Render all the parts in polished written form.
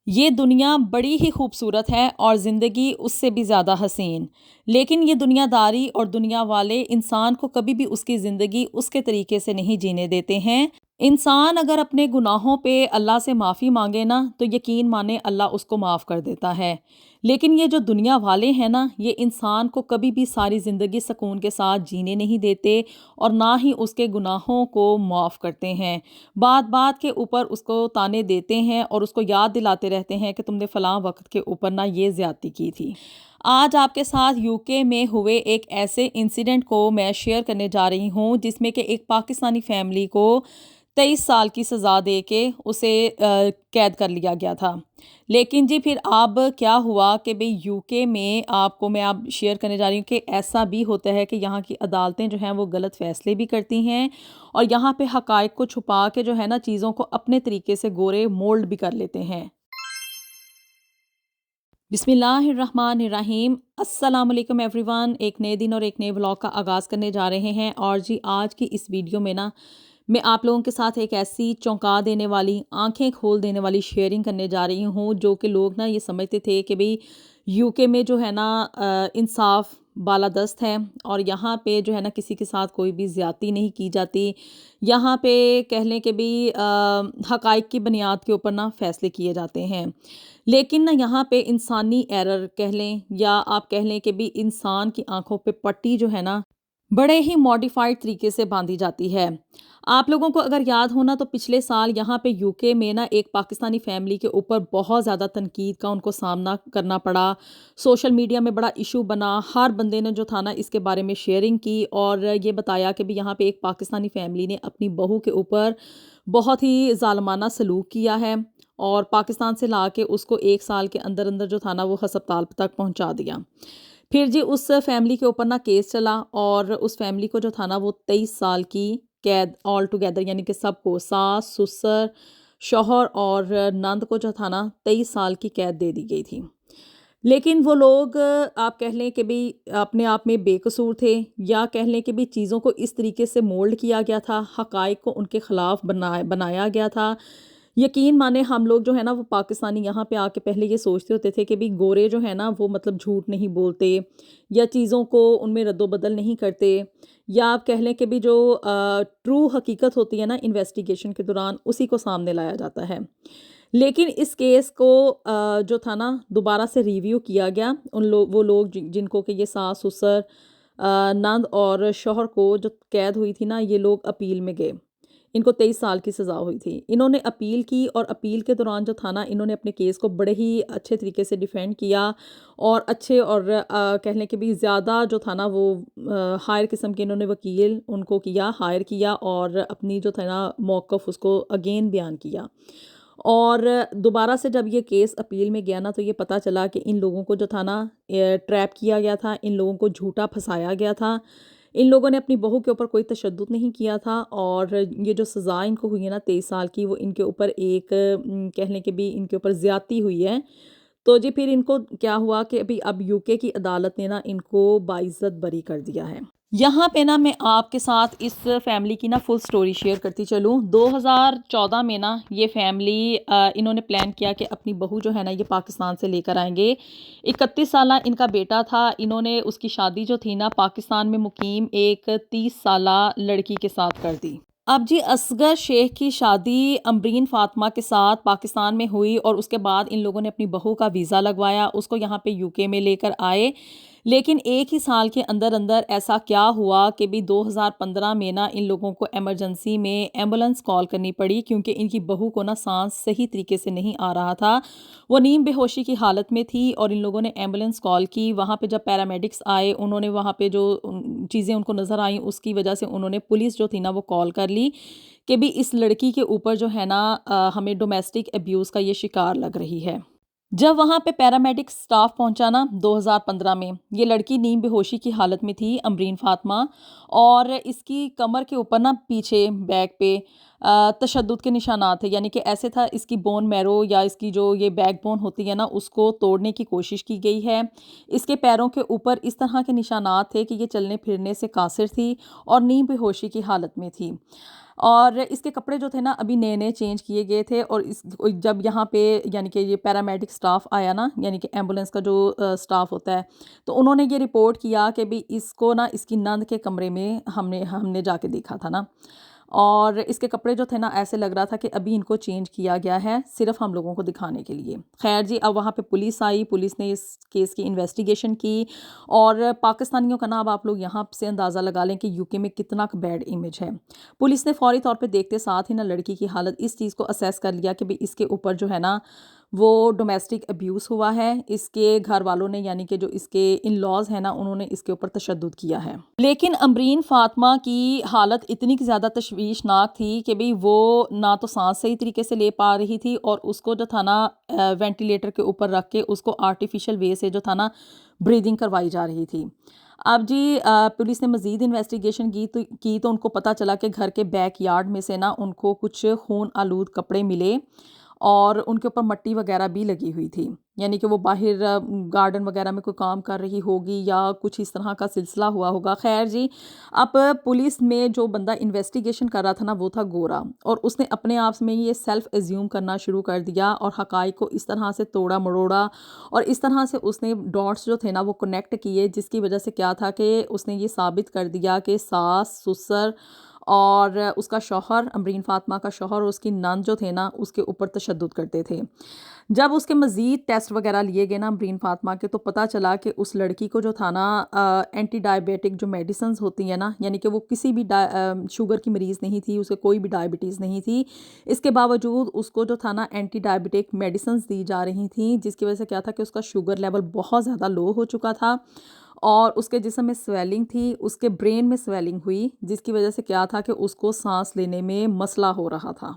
یہ دنیا بڑی ہی خوبصورت ہے اور زندگی اس سے بھی زیادہ حسین، لیکن یہ دنیا داری اور دنیا والے انسان کو کبھی بھی اس کی زندگی اس کے طریقے سے نہیں جینے دیتے ہیں۔ انسان اگر اپنے گناہوں پہ اللہ سے معافی مانگے نا تو یقین مانے اللہ اس کو معاف کر دیتا ہے، لیکن یہ جو دنیا والے ہیں نا یہ انسان کو کبھی بھی ساری زندگی سکون کے ساتھ جینے نہیں دیتے اور نہ ہی اس کے گناہوں کو معاف کرتے ہیں۔ بات بات کے اوپر اس کو تانے دیتے ہیں اور اس کو یاد دلاتے رہتے ہیں کہ تم نے فلاں وقت کے اوپر نہ یہ زیادتی کی تھی۔ آج آپ کے ساتھ یوکے میں ہوئے ایک ایسے انسیڈنٹ کو میں شیئر کرنے جا رہی ہوں جس میں کہ ایک پاکستانی فیملی کو 23 سال کی سزا دے کے اسے قید کر لیا گیا تھا۔ لیکن جی پھر اب کیا ہوا کہ بھئی یوکے میں آپ کو میں اب شیئر کرنے جا رہی ہوں کہ ایسا بھی ہوتا ہے کہ یہاں کی عدالتیں جو ہیں وہ غلط فیصلے بھی کرتی ہیں اور یہاں پہ حقائق کو چھپا کے جو ہے نا چیزوں کو اپنے طریقے سے گورے مولڈ بھی کر لیتے ہیں۔ بسم اللہ الرحمن الرحیم، السلام علیکم ایوری ون۔ ایک نئے دن اور ایک نئے ولاگ کا آغاز کرنے جا رہے ہیں اور جی آج کی اس ویڈیو میں نا میں آپ لوگوں کے ساتھ ایک ایسی چونکا دینے والی، آنکھیں کھول دینے والی شیئرنگ کرنے جا رہی ہوں جو کہ لوگ نا یہ سمجھتے تھے کہ بھئی یوکے میں جو ہے نا انصاف بالادست ہے اور یہاں پہ جو ہے نا کسی کے ساتھ کوئی بھی زیادتی نہیں کی جاتی، یہاں پہ کہہ لیں کہ بھی حقائق کی بنیاد کے اوپر نا فیصلے کیے جاتے ہیں۔ لیکن نا یہاں پہ انسانی ایرر کہہ لیں یا آپ کہہ لیں کہ بھی انسان کی آنکھوں پہ پٹی جو ہے نا بڑے ہی ماڈیفائڈ طریقے سے باندھی جاتی ہے۔ آپ لوگوں کو اگر یاد ہونا تو پچھلے سال یہاں پہ یوکے میں نا ایک پاکستانی فیملی کے اوپر بہت زیادہ تنقید کا ان کو سامنا کرنا پڑا، سوشل میڈیا میں بڑا ایشو بنا، ہر بندے نے جو تھا نا اس کے بارے میں شیئرنگ کی اور یہ بتایا کہ بھی یہاں پہ ایک پاکستانی فیملی نے اپنی بہو کے اوپر بہت ہی ظالمانہ سلوک کیا ہے اور پاکستان سے لا کے اس کو 1 سال کے اندر اندر جو تھا نا وہ ہسپتال تک پہنچا دیا۔ پھر جی اس فیملی کے اوپر نا کیس چلا اور اس فیملی کو جو تھا نا وہ 23 سال کی قید آل ٹوگیدر، یعنی کہ سب کو، ساس، سسر، شوہر اور نند کو جو تھا نا 23 سال کی قید دے دی گئی تھی۔ لیکن وہ لوگ آپ کہہ لیں کہ بھی اپنے آپ میں بے قصور تھے یا کہہ لیں کہ بھی چیزوں کو اس طریقے سے مولڈ کیا گیا تھا، حقائق کو ان کے خلاف بنایا گیا تھا۔ یقین مانے ہم لوگ جو ہے نا وہ پاکستانی یہاں پہ آ کے پہلے یہ سوچتے ہوتے تھے کہ بھی گورے جو ہے نا وہ مطلب جھوٹ نہیں بولتے یا چیزوں کو ان میں رد و بدل نہیں کرتے، یا آپ کہہ لیں کہ بھی جو ٹرو حقیقت ہوتی ہے نا انویسٹیگیشن کے دوران اسی کو سامنے لایا جاتا ہے۔ لیکن اس کیس کو جو تھا نا دوبارہ سے ریویو کیا گیا، وہ لوگ جن کو کہ یہ ساس، سسر، نند اور شوہر کو جو قید ہوئی تھی نا یہ لوگ اپیل میں گئے۔ ان کو 23 سال کی سزا ہوئی تھی، انہوں نے اپیل کی اور اپیل کے دوران جو تھا نا انہوں نے اپنے کیس کو بڑے ہی اچھے طریقے سے ڈیفینڈ کیا اور اچھے اور کہہ لیں کہ بھی زیادہ جو تھا نا وہ ہائر قسم کے انہوں نے وکیل ان کو ہائر کیا اور اپنی جو تھا نا موقف اس کو اگین بیان کیا۔ اور دوبارہ سے جب یہ کیس اپیل میں گیا نا تو یہ پتہ چلا کہ ان لوگوں کو جو تھا نا ٹریپ کیا گیا تھا، ان لوگوں کو جھوٹا پھنسایا گیا تھا، ان لوگوں نے اپنی بہو کے اوپر کوئی تشدد نہیں کیا تھا اور یہ جو سزا ان کو ہوئی ہے نا 23 سال کی وہ ان کے اوپر ایک کہہ لیں کہ بھی ان کے اوپر زیادتی ہوئی ہے۔ تو جی پھر ان کو کیا ہوا کہ اب یوکے کی عدالت نے نا ان کو باعزت بری کر دیا ہے۔ یہاں پہ نا میں آپ کے ساتھ اس فیملی کی نا فل سٹوری شیئر کرتی چلوں۔ 2014 میں نا یہ فیملی انہوں نے پلان کیا کہ اپنی بہو جو ہے نا یہ پاکستان سے لے کر آئیں گے۔ 31 سالہ ان کا بیٹا تھا، انہوں نے اس کی شادی جو تھی نا پاکستان میں مقیم ایک 30 سالہ لڑکی کے ساتھ کر دی۔ اب جی اصغر شیخ کی شادی امبرین فاطمہ کے ساتھ پاکستان میں ہوئی اور اس کے بعد ان لوگوں نے اپنی بہو کا ویزا لگوایا، اس کو یہاں پہ یوکے میں لے کر آئے۔ لیکن ایک ہی سال کے اندر اندر ایسا کیا ہوا کہ بھی 2015 میں نا ان لوگوں کو ایمرجنسی میں ایمبولنس کال کرنی پڑی کیونکہ ان کی بہو کو نا سانس صحیح طریقے سے نہیں آ رہا تھا، وہ نیم بے ہوشی کی حالت میں تھی اور ان لوگوں نے ایمبولنس کال کی۔ وہاں پہ جب پیرامیڈکس آئے انہوں نے وہاں پہ جو چیزیں ان کو نظر آئیں اس کی وجہ سے انہوں نے پولیس جو تھی نا وہ کال کر لی کہ بھی اس لڑکی کے اوپر جو ہے نا ہمیں ڈومیسٹک ایبیوز کا یہ شکار لگ رہی ہے۔ جب وہاں پہ پیرامیڈک سٹاف پہنچا نا 2015 میں، یہ لڑکی نیم بے ہوشی کی حالت میں تھی امبرین فاطمہ، اور اس کی کمر کے اوپر نا پیچھے بیک پہ تشدد کے نشانات تھے، یعنی کہ ایسے تھا اس کی بون میرو یا اس کی جو یہ بیک بون ہوتی ہے نا اس کو توڑنے کی کوشش کی گئی ہے۔ اس کے پیروں کے اوپر اس طرح کے نشانات تھے کہ یہ چلنے پھرنے سے قاصر تھی اور نیم بے ہوشی کی حالت میں تھی۔ اور اس کے کپڑے جو تھے نا ابھی نئے نئے چینج کیے گئے تھے، اور جب یہاں پہ یعنی کہ یہ پیرامیڈک سٹاف آیا نا، یعنی کہ ایمبولینس کا جو سٹاف ہوتا ہے، تو انہوں نے یہ رپورٹ کیا کہ بھی اس کو نا اس کی نند کے کمرے میں ہم نے جا کے دیکھا تھا نا، اور اس کے کپڑے جو تھے نا ایسے لگ رہا تھا کہ ابھی ان کو چینج کیا گیا ہے صرف ہم لوگوں کو دکھانے کے لیے۔ خیر جی، اب وہاں پہ پولیس آئی، پولیس نے اس کیس کی انویسٹیگیشن کی، اور پاکستانیوں کا نا اب آپ لوگ یہاں سے اندازہ لگا لیں کہ یو کے میں کتنا بیڈ امیج ہے۔ پولیس نے فوری طور پہ دیکھتے ساتھ ہی نا لڑکی کی حالت اس چیز کو اسیس کر لیا کہ بھی اس کے اوپر جو ہے نا وہ ڈومیسٹک ابیوز ہوا ہے، اس کے گھر والوں نے یعنی کہ جو اس کے ان لاز ہیں نا انہوں نے اس کے اوپر تشدد کیا ہے۔ لیکن امبرین فاطمہ کی حالت اتنی زیادہ تشویشناک تھی کہ بھی وہ نہ تو سانس صحیح طریقے سے لے پا رہی تھی، اور اس کو جو تھا نا وینٹیلیٹر کے اوپر رکھ کے اس کو آرٹیفیشل وے سے جو تھا نا بریدنگ کروائی جا رہی تھی۔ اب جی پولیس نے مزید انویسٹیگیشن کی تو ان کو پتہ چلا کہ گھر کے بیک یارڈ میں سے نا ان کو کچھ خون آلود کپڑے ملے، اور ان کے اوپر مٹی وغیرہ بھی لگی ہوئی تھی، یعنی کہ وہ باہر گارڈن وغیرہ میں کوئی کام کر رہی ہوگی یا کچھ اس طرح کا سلسلہ ہوا ہوگا۔ خیر جی، اب پولیس میں جو بندہ انویسٹیگیشن کر رہا تھا نا وہ تھا گورا، اور اس نے اپنے آپ میں یہ سیلف ایزیوم کرنا شروع کر دیا اور حقائق کو اس طرح سے توڑا مڑوڑا، اور اس طرح سے اس نے ڈاٹس جو تھے نا وہ کنیکٹ کیے، جس کی وجہ سے کیا تھا کہ اس نے یہ ثابت کر دیا کہ ساس، سسر اور اس کا شوہر، امبرین فاطمہ کا شوہر اور اس کی نند جو تھے نا اس کے اوپر تشدد کرتے تھے۔ جب اس کے مزید ٹیسٹ وغیرہ لیے گئے نا امبرین فاطمہ کے، تو پتہ چلا کہ اس لڑکی کو جو تھا نا اینٹی ڈائبیٹک جو میڈیسنز ہوتی ہیں نا، یعنی کہ وہ کسی بھی شوگر کی مریض نہیں تھی، اسے کوئی بھی ڈائبٹیز نہیں تھی، اس کے باوجود اس کو جو تھا نا اینٹی ڈائبیٹک میڈیسنز دی جا رہی تھیں، جس کی وجہ سے کیا تھا کہ اس کا شوگر لیول بہت زیادہ لو ہو چکا تھا، اور اس کے جسم میں سویلنگ تھی، اس کے برین میں سویلنگ ہوئی، جس کی وجہ سے کیا تھا کہ اس کو سانس لینے میں مسئلہ ہو رہا تھا۔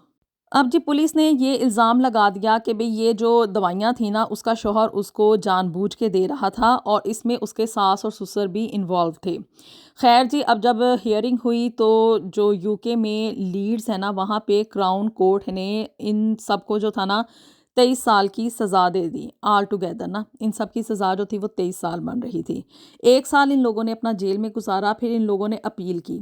اب جی پولیس نے یہ الزام لگا دیا کہ بھئی یہ جو دوائیاں تھیں نا اس کا شوہر اس کو جان بوجھ کے دے رہا تھا، اور اس میں اس کے ساس اور سسر بھی انوالو تھے۔ خیر جی، اب جب ہیئرنگ ہوئی تو جو یو کے میں لیڈز ہے نا وہاں پہ کراؤن کورٹ نے ان سب کو جو تھا نا 23 سال کی سزا دے دی، آل ٹوگیدر نا ان سب کی سزا جو تھی وہ 23 سال بن رہی تھی۔ 1 سال ان لوگوں نے اپنا جیل میں گزارا، پھر ان لوگوں نے اپیل کی،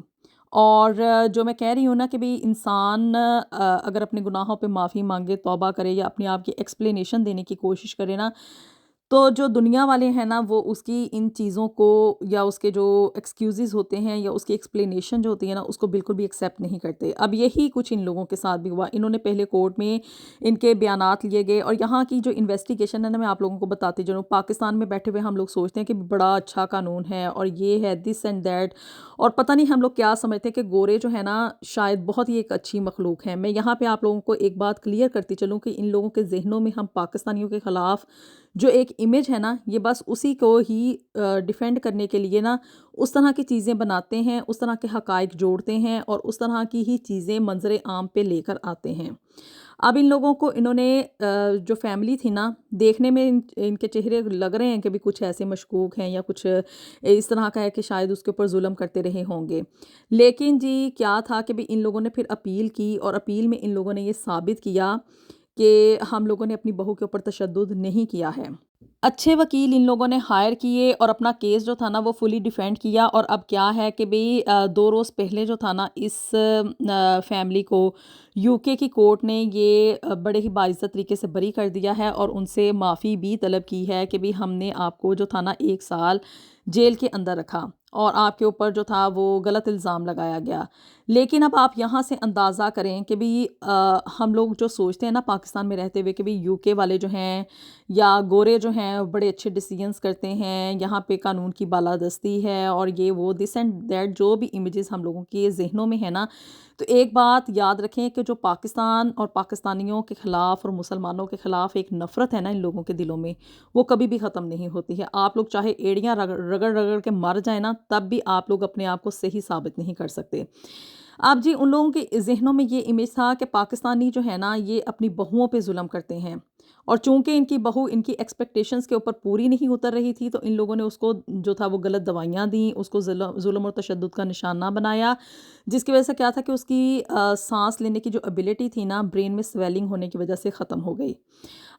اور جو میں کہہ رہی ہوں نا کہ بھی انسان اگر اپنے گناہوں پہ معافی مانگے، توبہ کرے، یا اپنے آپ کی ایکسپلینیشن دینے کی کوشش کرے نا، تو جو دنیا والے ہیں نا وہ اس کی ان چیزوں کو یا اس کے جو ایکسکیوزز ہوتے ہیں یا اس کی ایکسپلینیشن جو ہوتی ہے نا اس کو بالکل بھی ایکسیپٹ نہیں کرتے۔ اب یہی کچھ ان لوگوں کے ساتھ بھی ہوا، انہوں نے پہلے کورٹ میں ان کے بیانات لیے گئے، اور یہاں کی جو انویسٹیگیشن ہے نا میں آپ لوگوں کو بتاتی چلوں، پاکستان میں بیٹھے ہوئے ہم لوگ سوچتے ہیں کہ بڑا اچھا قانون ہے اور یہ ہے دس اینڈ دیٹ، اور پتہ نہیں ہم لوگ کیا سمجھتے ہیں کہ گورے جو ہے نا شاید بہت ہی ایک اچھی مخلوق ہے۔ میں یہاں پہ آپ لوگوں کو ایک بات کلیئر کرتی چلوں کہ ان لوگوں کے ذہنوں میں ہم پاکستانیوں کے خلاف جو ایک امیج ہے نا یہ بس اسی کو ہی ڈیفینڈ کرنے کے لیے نا اس طرح کی چیزیں بناتے ہیں، اس طرح کے حقائق جوڑتے ہیں، اور اس طرح کی ہی چیزیں منظر عام پہ لے کر آتے ہیں۔ اب ان لوگوں کو انہوں نے جو فیملی تھی نا دیکھنے میں ان کے چہرے لگ رہے ہیں کہ بھی کچھ ایسے مشکوک ہیں یا کچھ اس طرح کا ہے کہ شاید اس کے اوپر ظلم کرتے رہے ہوں گے، لیکن جی کیا تھا کہ بھی ان لوگوں نے پھر اپیل کی، اور اپیل میں ان لوگوں نے یہ ثابت کیا کہ ہم لوگوں نے اپنی بہو کے اوپر تشدد نہیں کیا ہے۔ اچھے وکیل ان لوگوں نے ہائر کیے اور اپنا کیس جو تھا نا وہ فلی ڈیفینڈ کیا، اور اب کیا ہے کہ بھئی 2 روز پہلے جو تھا نا اس فیملی کو یو کے کی کورٹ نے یہ بڑے ہی باعزت طریقے سے بری کر دیا ہے، اور ان سے معافی بھی طلب کی ہے کہ بھی ہم نے آپ کو جو تھا نا 1 سال جیل کے اندر رکھا، اور آپ کے اوپر جو تھا وہ غلط الزام لگایا گیا۔ لیکن اب آپ یہاں سے اندازہ کریں کہ بھی ہم لوگ جو سوچتے ہیں نا پاکستان میں رہتے ہوئے کہ بھی یو کے والے جو ہیں یا گورے جو ہیں بڑے اچھے ڈیسیجنز کرتے ہیں، یہاں پہ قانون کی بالادستی ہے اور یہ وہ دس اینڈ دیٹ، جو بھی امیجز ہم لوگوں کے ذہنوں میں ہے نا، تو ایک بات یاد رکھیں کہ جو پاکستان اور پاکستانیوں کے خلاف اور مسلمانوں کے خلاف ایک نفرت ہے نا ان لوگوں کے دلوں میں، وہ کبھی بھی ختم نہیں ہوتی ہے۔ آپ لوگ چاہے ایڑیاں رگڑ رگڑ کے مر جائیں نا، تب بھی آپ لوگ اپنے آپ کو صحیح ثابت نہیں کر سکتے۔ اب جی ان لوگوں کے ذہنوں میں یہ امیج تھا کہ پاکستانی جو ہے نا یہ اپنی بہوؤں پہ ظلم کرتے ہیں، اور چونکہ ان کی بہو ان کی ایکسپیکٹیشنز کے اوپر پوری نہیں اتر رہی تھی تو ان لوگوں نے اس کو جو تھا وہ غلط دوائیاں دیں، اس کو ظلم اور تشدد کا نشانہ بنایا، جس کی وجہ سے کیا تھا کہ اس کی سانس لینے کی جو ایبلٹی تھی نا، برین میں سویلنگ ہونے کی وجہ سے ختم ہو گئی۔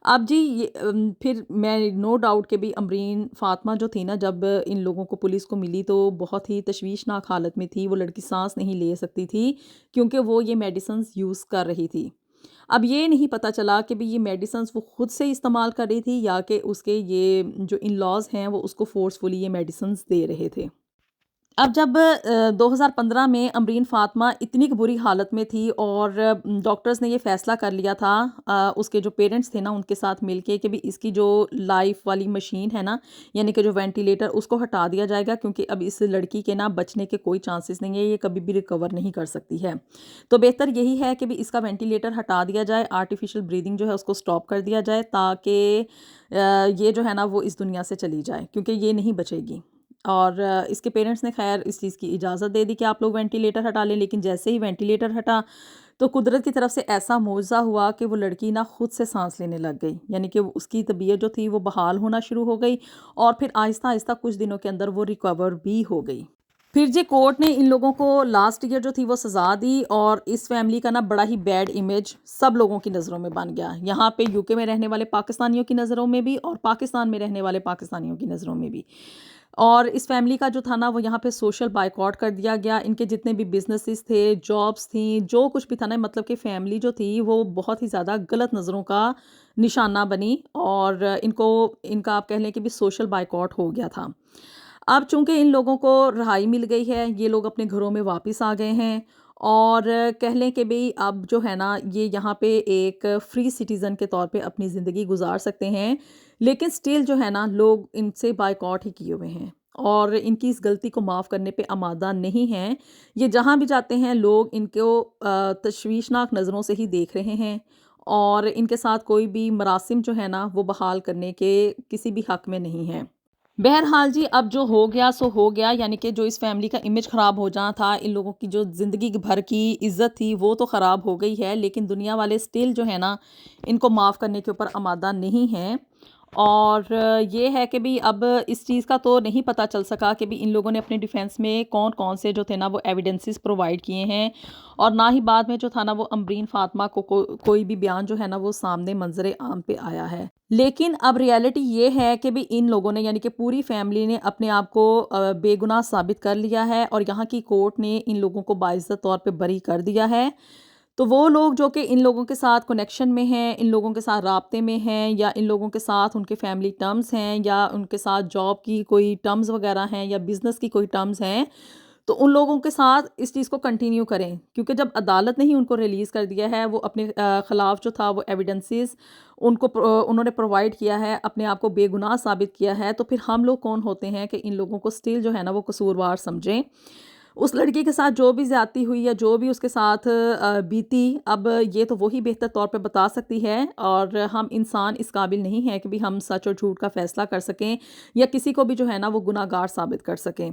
اب جی پھر میں نو ڈاؤٹ کہ بھی امرین فاطمہ جو تھی نا، جب ان لوگوں کو پولیس کو ملی تو بہت ہی تشویشناک حالت میں تھی، وہ لڑکی سانس نہیں لے سکتی تھی کیونکہ وہ یہ میڈیسنز یوز کر رہی تھی۔ اب یہ نہیں پتہ چلا کہ بھی یہ میڈیسنز وہ خود سے استعمال کر رہی تھی یا کہ اس کے یہ جو ان لاز ہیں وہ اس کو فورسفلی یہ میڈیسنز دے رہے تھے۔ اب جب 2015 میں امرین فاطمہ اتنی بری حالت میں تھی اور ڈاکٹرز نے یہ فیصلہ کر لیا تھا اس کے جو پیرنٹس تھے نا ان کے ساتھ مل کے کہ بھی اس کی جو لائف والی مشین ہے نا، یعنی کہ جو وینٹیلیٹر، اس کو ہٹا دیا جائے گا کیونکہ اب اس لڑکی کے نا بچنے کے کوئی چانسز نہیں ہے، یہ کبھی بھی ریکور نہیں کر سکتی ہے۔ تو بہتر یہی ہے کہ بھی اس کا وینٹیلیٹر ہٹا دیا جائے، آرٹیفیشل بریدنگ جو ہے اس کو سٹاپ کر دیا جائے تاکہ یہ جو ہے نا وہ اس دنیا سے چلی جائے کیونکہ یہ نہیں بچے گی۔ اور اس کے پیرنٹس نے خیر اس چیز کی اجازت دے دی کہ آپ لوگ وینٹیلیٹر ہٹا لیں، لیکن جیسے ہی وینٹیلیٹر ہٹا تو قدرت کی طرف سے ایسا معجزہ ہوا کہ وہ لڑکی نا خود سے سانس لینے لگ گئی، یعنی کہ اس کی طبیعت جو تھی وہ بحال ہونا شروع ہو گئی اور پھر آہستہ آہستہ کچھ دنوں کے اندر وہ ریکور بھی ہو گئی۔ پھر جی کورٹ نے ان لوگوں کو لاسٹ ایئر جو تھی وہ سزا دی اور اس فیملی کا نا بڑا ہی بیڈ امیج سب لوگوں کی نظروں میں بن گیا، یہاں پہ یو کے میں رہنے والے پاکستانیوں کی نظروں میں بھی اور پاکستان میں رہنے والے پاکستانیوں کی نظروں میں بھی۔ اور اس فیملی کا جو تھا نا وہ یہاں پہ سوشل بائیکاٹ کر دیا گیا، ان کے جتنے بھی بزنسز تھے، جابس تھیں، جو کچھ بھی تھا نا، مطلب کہ فیملی جو تھی وہ بہت ہی زیادہ غلط نظروں کا نشانہ بنی اور ان کا آپ کہہ لیں کہ بھی سوشل بائیکاٹ ہو گیا تھا۔ اب چونکہ ان لوگوں کو رہائی مل گئی ہے، یہ لوگ اپنے گھروں میں واپس آ گئے ہیں اور کہہ لیں کہ بھئی اب جو ہے نا یہ یہاں پہ ایک فری سٹیزن کے طور پہ اپنی زندگی گزار سکتے ہیں، لیکن سٹل جو ہے نا لوگ ان سے بائیکاٹ ہی کیے ہوئے ہیں اور ان کی اس غلطی کو معاف کرنے پہ آمادہ نہیں ہیں۔ یہ جہاں بھی جاتے ہیں لوگ ان کو تشویشناک نظروں سے ہی دیکھ رہے ہیں اور ان کے ساتھ کوئی بھی مراسم جو ہے نا وہ بحال کرنے کے کسی بھی حق میں نہیں ہیں۔ بہرحال جی اب جو ہو گیا سو ہو گیا، یعنی کہ جو اس فیملی کا امیج خراب ہو جانا تھا، ان لوگوں کی جو زندگی بھر کی عزت تھی وہ تو خراب ہو گئی ہے، لیکن دنیا والے سٹل جو ہے نا ان کو معاف کرنے کے اوپر آمادہ نہیں ہیں۔ اور یہ ہے کہ بھی اب اس چیز کا تو نہیں پتہ چل سکا کہ بھی ان لوگوں نے اپنے ڈیفینس میں کون کون سے جو تھے نا وہ ایویڈنسز پرووائڈ کیے ہیں اور نہ ہی بعد میں جو تھا نا وہ امرین فاطمہ کو کوئی بھی بیان جو ہے نا وہ سامنے منظر عام پہ آیا ہے۔ لیکن اب ریالٹی یہ ہے کہ بھی ان لوگوں نے، یعنی کہ پوری فیملی نے اپنے آپ کو بے گناہ ثابت کر لیا ہے اور یہاں کی کورٹ نے ان لوگوں کو باعزت طور پہ بری کر دیا ہے۔ تو وہ لوگ جو کہ ان لوگوں کے ساتھ کنیکشن میں ہیں، ان لوگوں کے ساتھ رابطے میں ہیں یا ان لوگوں کے ساتھ ان کے فیملی ٹرمز ہیں یا ان کے ساتھ جاب کی کوئی ٹرمز وغیرہ ہیں یا بزنس کی کوئی ٹرمز ہیں، تو ان لوگوں کے ساتھ اس چیز کو کنٹینیو کریں، کیونکہ جب عدالت نے ہی ان کو ریلیز کر دیا ہے، وہ اپنے خلاف جو تھا وہ ایویڈنسز انہوں نے پرووائڈ کیا ہے، اپنے آپ کو بے گناہ ثابت کیا ہے، تو پھر ہم لوگ کون ہوتے ہیں کہ ان لوگوں کو سٹل جو ہے نا وہ قصوروار سمجھیں۔ اس لڑکی کے ساتھ جو بھی زیادتی ہوئی یا جو بھی اس کے ساتھ بیتی، اب یہ تو وہی بہتر طور پہ بتا سکتی ہے اور ہم انسان اس قابل نہیں ہے کہ بھی ہم سچ اور جھوٹ کا فیصلہ کر سکیں یا کسی کو بھی جو ہے نا وہ گناہ گار ثابت کر سکیں۔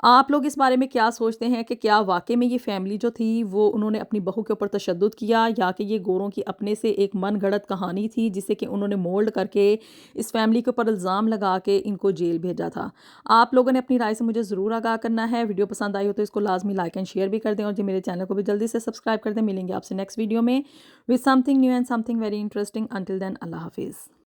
آپ لوگ اس بارے میں کیا سوچتے ہیں کہ کیا واقعی میں یہ فیملی جو تھی وہ انہوں نے اپنی بہو کے اوپر تشدد کیا یا کہ یہ گوروں کی اپنے سے ایک من گھڑت کہانی تھی جسے کہ انہوں نے مولڈ کر کے اس فیملی کے اوپر الزام لگا کے ان کو جیل بھیجا تھا؟ آپ لوگوں نے اپنی رائے سے مجھے ضرور آگاہ کرنا ہے۔ ویڈیو پسند آئی ہو تو اس کو لازمی لائک اینڈ شیئر بھی کر دیں اور جی میرے چینل کو بھی جلدی سے سبسکرائب کر دیں۔ ملیں گے آپ سے نیکسٹ ویڈیو میں with something new and something very interesting. Until then, اللہ حافظ۔